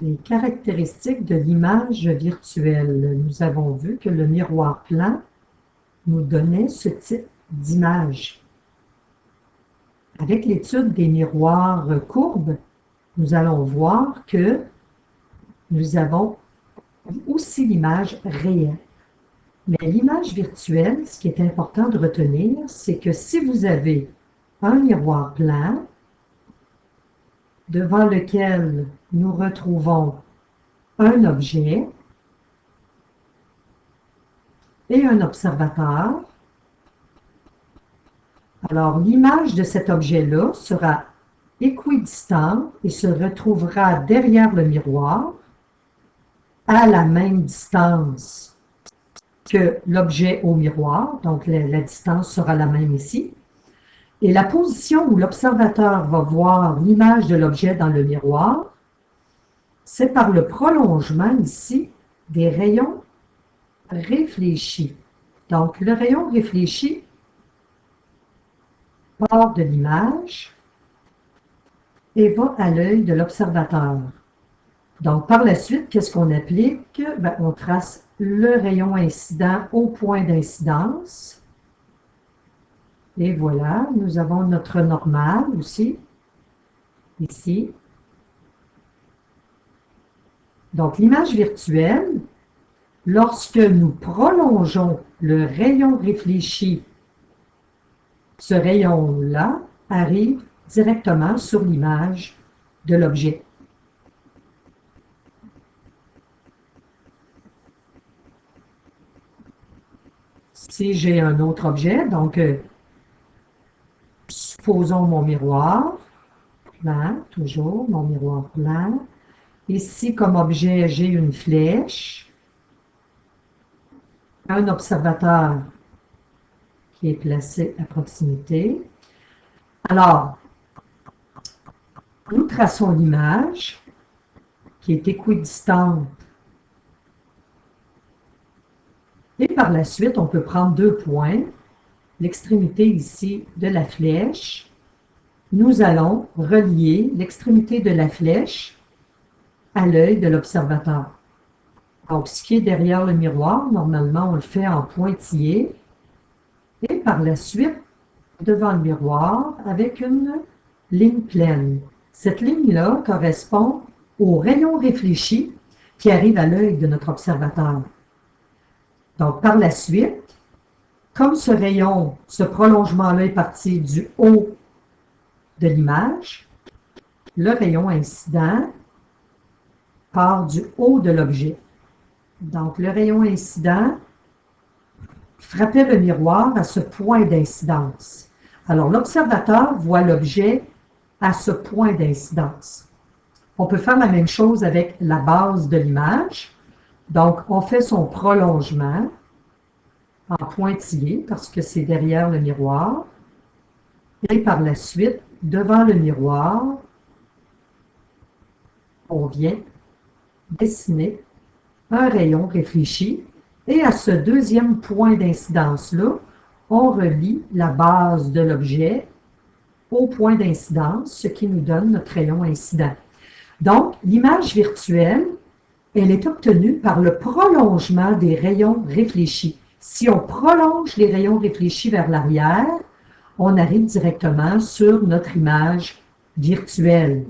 Les caractéristiques de l'image virtuelle. Nous avons vu que le miroir plan nous donnait ce type d'image. Avec l'étude des miroirs courbes, nous allons voir que nous avons aussi l'image réelle. Mais l'image virtuelle, ce qui est important de retenir, c'est que si vous avez un miroir plan devant lequel nous retrouvons un objet et un observateur, alors l'image de cet objet-là sera équidistante et se retrouvera derrière le miroir à la même distance que l'objet au miroir, donc la distance sera la même ici. Et la position où l'observateur va voir l'image de l'objet dans le miroir, c'est par le prolongement ici des rayons réfléchis. Donc, le rayon réfléchi part de l'image et va à l'œil de l'observateur. Donc, par la suite, qu'est-ce qu'on applique? Ben, on trace le rayon incident au point d'incidence. Et voilà, nous avons notre normale aussi, ici. Donc, l'image virtuelle, lorsque nous prolongeons le rayon réfléchi, ce rayon-là arrive directement sur l'image de l'objet. Si j'ai un autre objet, donc supposons mon miroir plan, toujours mon miroir plan. Ici, comme objet, j'ai une flèche, un observateur qui est placé à proximité. Alors, nous traçons l'image qui est équidistante. Et par la suite, on peut prendre 2 points, l'extrémité ici de la flèche. Nous allons relier l'extrémité de la flèche à l'œil de l'observateur. Donc, ce qui est derrière le miroir, normalement, on le fait en pointillé. Et par la suite, devant le miroir, avec une ligne pleine. Cette ligne-là correspond au rayon réfléchi qui arrive à l'œil de notre observateur. Donc, par la suite, comme ce rayon, ce prolongement-là est parti du haut de l'image, le rayon incident part du haut de l'objet. Donc, le rayon incident frappait le miroir à ce point d'incidence. Alors, l'observateur voit l'objet à ce point d'incidence. On peut faire la même chose avec la base de l'image. Donc, on fait son prolongement en pointillé parce que c'est derrière le miroir. Et par la suite, devant le miroir, on vient dessiner un rayon réfléchi. Et à ce deuxième point d'incidence-là, on relie la base de l'objet au point d'incidence, ce qui nous donne notre rayon incident. Donc, l'image virtuelle, elle est obtenue par le prolongement des rayons réfléchis. Si on prolonge les rayons réfléchis vers l'arrière, on arrive directement sur notre image virtuelle.